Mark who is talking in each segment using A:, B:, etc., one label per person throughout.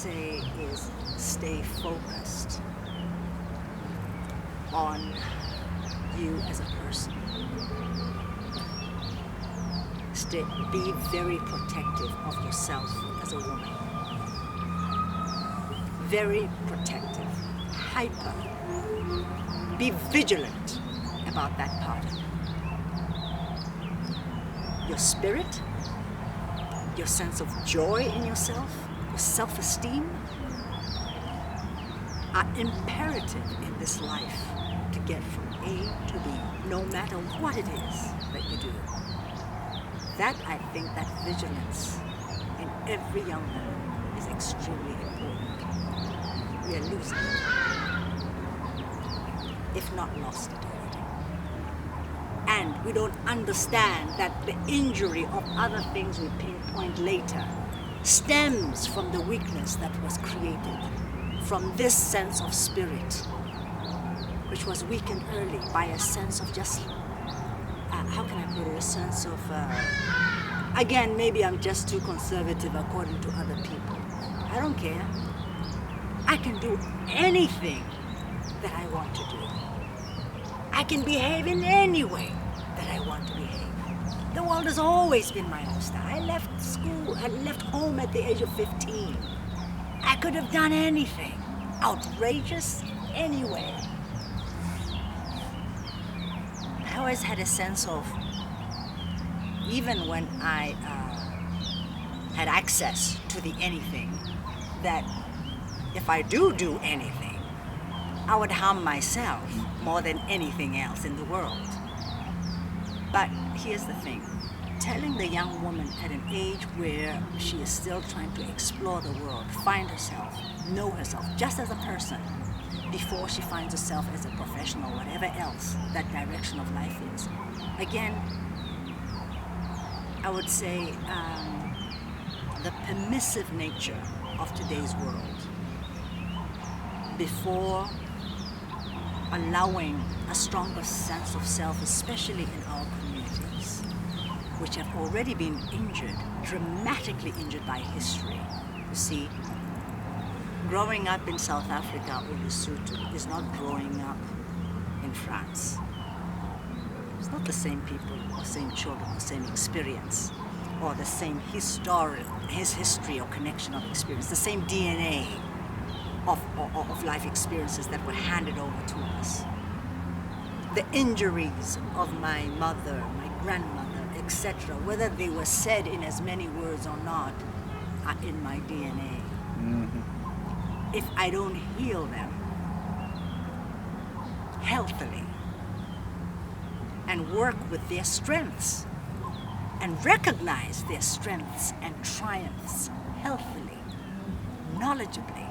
A: say is stay focused on you as a person. Be very protective of yourself as a woman. Very protective, hyper. Be vigilant about that part of you. Your spirit, your sense of joy in yourself, your self-esteem are imperative in this life to get from A to B, no matter what it is that you do. That, I think, that vigilance in every young woman is extremely important. We are losing it, if not lost it already. And we don't understand that the injury of other things we pinpoint later stems from the weakness that was created from this sense of spirit, which was weakened early by a sense of just, how can I put it, a sense of, again, maybe I'm just too conservative according to other people. I don't care. I can do anything that I want to do. I can behave in any way that I want to behave. The world has always been my oyster. I left school, I left home at the age of 15. I could have done anything. Outrageous anyway. I always had a sense of, even when I had access to the anything, that if I do anything, I would harm myself more than anything else in the world. But here's the thing. Telling the young woman at an age where she is still trying to explore the world, find herself, know herself, just as a person, before she finds herself as a professional, whatever else that direction of life is. Again, I would say the permissive nature of today's world, before allowing a stronger sense of self, especially in our communities, which have already been injured, dramatically injured by history. You see, growing up in South Africa or Lesotho is not growing up in France. It's not the same people or same children or same experience or the same history or connection of experience, the same DNA of life experiences that were handed over to us. The injuries of my mother, my grandmother, etc., whether they were said in as many words or not, are in my DNA. Mm-hmm. If I don't heal them healthily and work with their strengths and recognize their strengths and triumphs healthily, knowledgeably,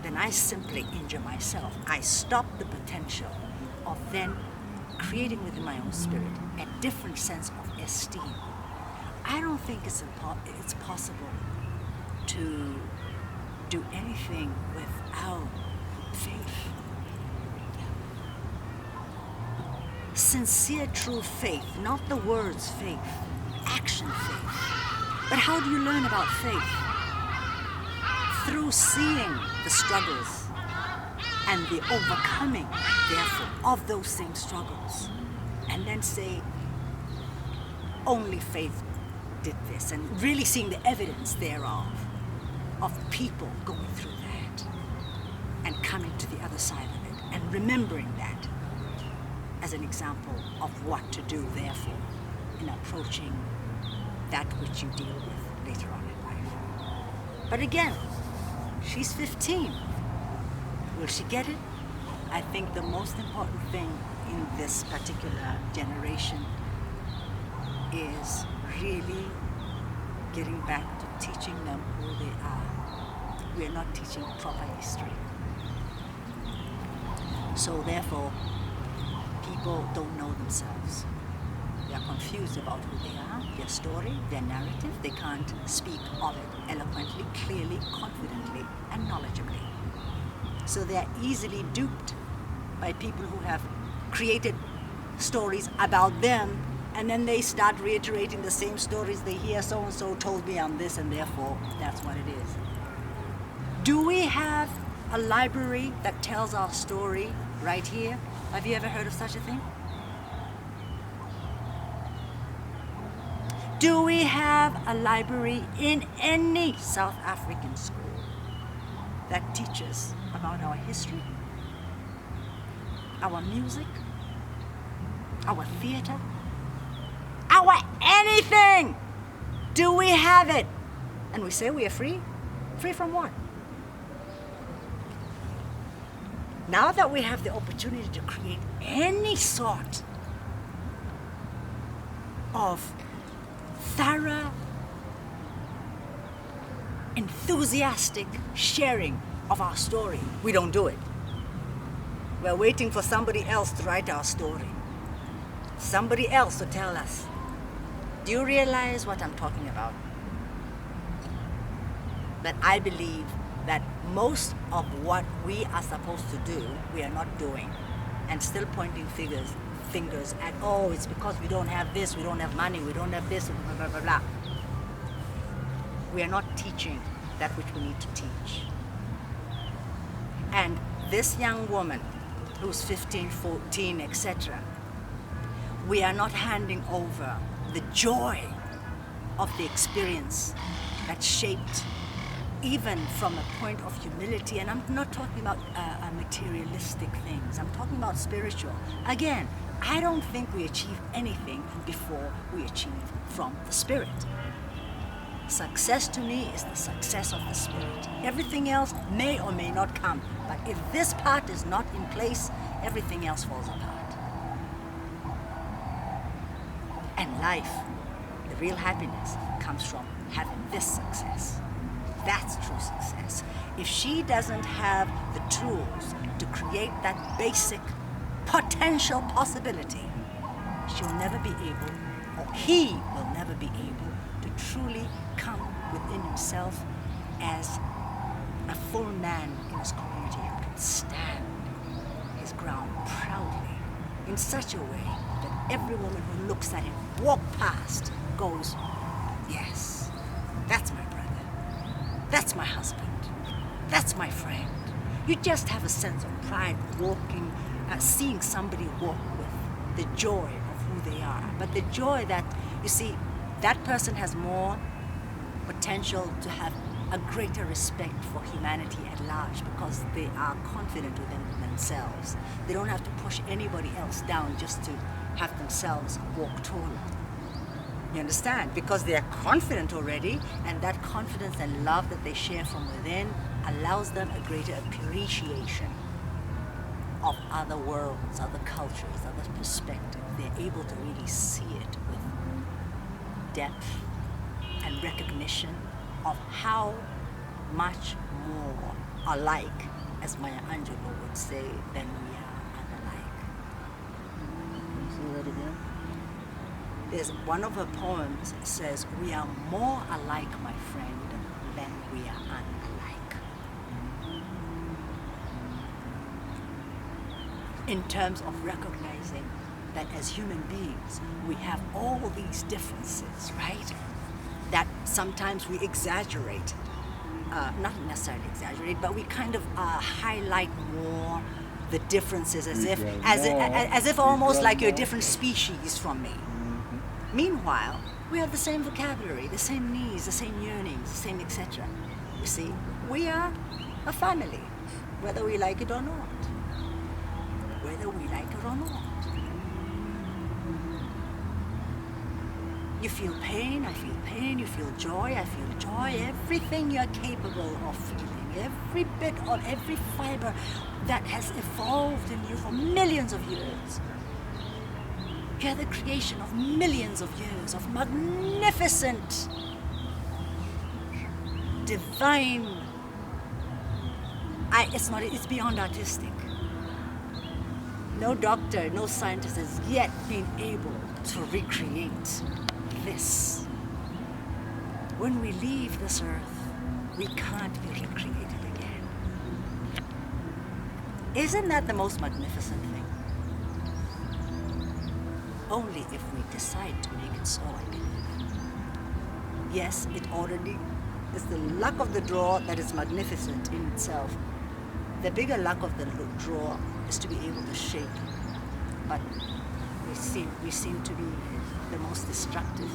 A: then I simply injure myself. I stop the potential of then creating within my own spirit a different sense of esteem. I don't think it's possible to do anything without faith. Sincere, true faith, not the words faith, action faith. But how do you learn about faith? Through seeing the struggles and the overcoming, therefore, of those same struggles. And then say, only faith did this, and really seeing the evidence thereof, of people going through that and coming to the other side of it, and remembering that as an example of what to do, therefore, in approaching that which you deal with later on in life. But again, she's 15. Will she get it? I think the most important thing in this particular generation is really getting back to teaching them who they are. We are not teaching proper history. So therefore, people don't know themselves. They are confused about who they are, their story, their narrative. They can't speak of it eloquently, clearly, confidently, and knowledgeably. So they are easily duped by people who have created stories about them, and then they start reiterating the same stories they hear. So-and-so told me I'm this, and therefore that's what it is. Do we have a library that tells our story right here? Have you ever heard of such a thing? Do we have a library in any South African school that teaches about our history, our music, our theater, our anything? Do we have it? And we say we are free? Free from what? Now that we have the opportunity to create any sort of thorough, enthusiastic sharing of our story, we don't do it. We're waiting for somebody else to write our story. Somebody else to tell us. Do you realize what I'm talking about? But I believe that most of what we are supposed to do, we are not doing, and still pointing fingers at, oh, it's because we don't have this, we don't have money, we don't have this, blah, blah, blah, blah. We are not teaching that which we need to teach. And this young woman who's 15, 14, etc., we are not handing over the joy of the experience that shaped, even from a point of humility. And I'm not talking about materialistic things. I'm talking about spiritual. Again, I don't think we achieve anything before we achieve from the Spirit. Success to me is the success of the Spirit. Everything else may or may not come. But if this part is not in place, everything else falls apart. And life, the real happiness, comes from having this success. That's true success. If she doesn't have the tools to create that basic potential possibility, she'll never be able, or he will never be able, to truly come within himself as a full man in his community who can stand his ground proudly in such a way that every woman who looks at him walk past goes, yes, that's my brother, that's my husband, that's my friend. You just have a sense of pride walking, seeing somebody walk with the joy of who they are. But the joy that, you see, that person has more potential to have a greater respect for humanity at large because they are confident within themselves. They don't have to push anybody else down just to have themselves walk taller. You understand? Because they are confident already, and that confidence and love that they share from within allows them a greater appreciation of other worlds, other cultures, other perspectives. They're able to really see it with depth and recognition of how much more alike, as Maya Angelou would say, than we are unalike.
B: Say that again?
A: There's one of her poems says, we are more alike, my friend, than we are unlike. In terms of recognizing that as human beings, we have all these differences, right? That sometimes we exaggerate, not necessarily exaggerate, but we kind of highlight more the differences as if almost like you're a different species from me. Meanwhile, we have the same vocabulary, the same needs, the same yearnings, the same etc. You see, we are a family, whether we like it or not. Whether we like it or not. You feel pain, I feel pain, you feel joy, I feel joy. Everything you're capable of feeling, every bit of every fiber that has evolved in you for millions of years. You're the creation of millions of years of magnificent, divine, it's beyond artistic. No doctor, no scientist has yet been able to recreate this. When we leave this earth, we can't be recreated again. Isn't that the most magnificent thing? Only if we decide to make it so, I believe. Yes, it already It's the luck of the draw that is magnificent in itself. The bigger luck of the draw is to be able to shape. But we seem to be the most destructive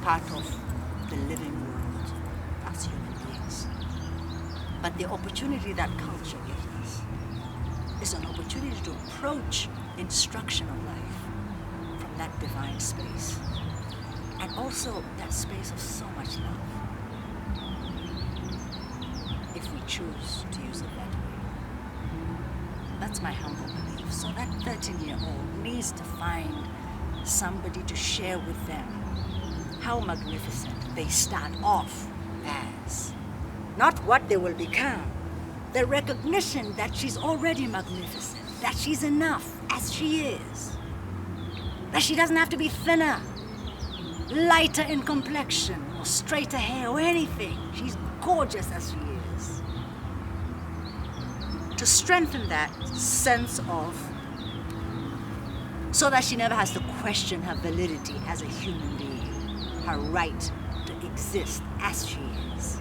A: part of the living world as human beings. But the opportunity that culture gives us is an opportunity to approach instruction of life from that divine space. And also that space of so much love, if we choose to use it that way. That's my humble belief. So that 13-year-old needs to find somebody to share with them how magnificent they start off as. Not what they will become. The recognition that she's already magnificent, that she's enough as she is, that she doesn't have to be thinner, lighter in complexion, or straighter hair, or anything. She's gorgeous as she is. To strengthen that sense of, so that she never has to question her validity as a human being, her right to exist as she is.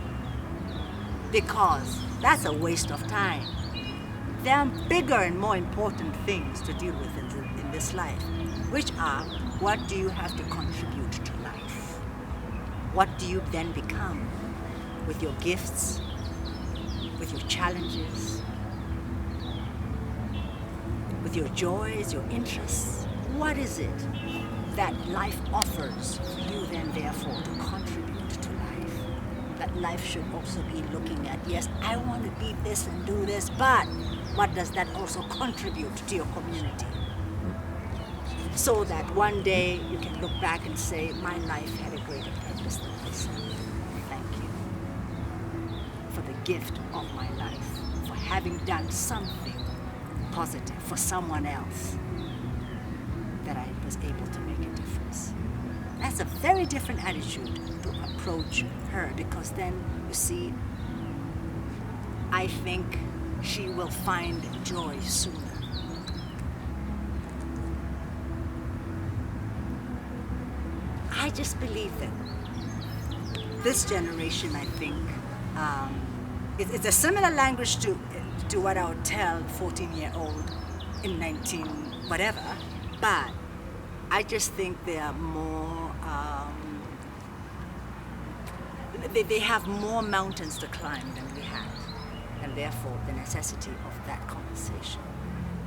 A: Because that's a waste of time. There are bigger and more important things to deal with in this life, which are, what do you have to contribute to life? What do you then become with your gifts, with your challenges, with your joys, your interests? What is it that life offers for you then, therefore, to contribute to life? That life should also be looking at, yes, I want to be this and do this, but what does that also contribute to your community? So that one day you can look back and say, my life had a greater purpose than this. Thank you for the gift of my life, for having done something positive for someone else, that I was able to make a difference. That's a very different attitude to approach her, because then, you see, I think she will find joy sooner. I just believe that this generation, I think, it's a similar language to what I would tell 14-year-old in 19 whatever, but I just think they are more, they have more mountains to climb than we had, and therefore the necessity of that conversation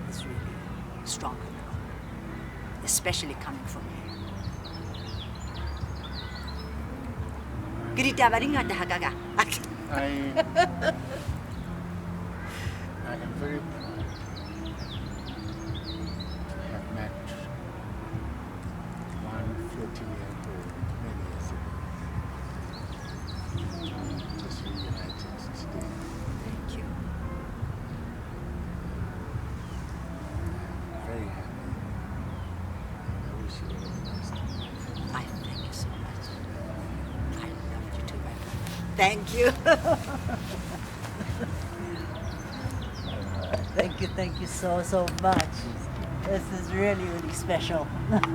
A: is really stronger now, especially coming from here.
C: I am very proud to have met one 14-year-old many years ago. Just reunited today.
A: Thank you.
C: I'm very happy. I wish you all the best.
A: I thank you so much. I love you too, my brother. Thank you. Thank you so much. This is really, really special. Thank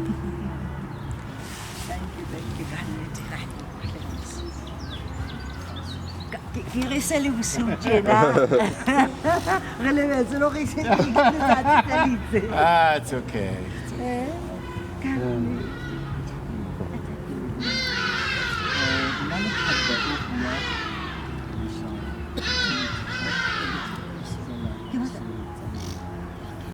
A: you. Ke re se le bosiu tjena. Re lebetse le gore se ke letsatsi tse ditse.
C: It's okay.
A: Kannete.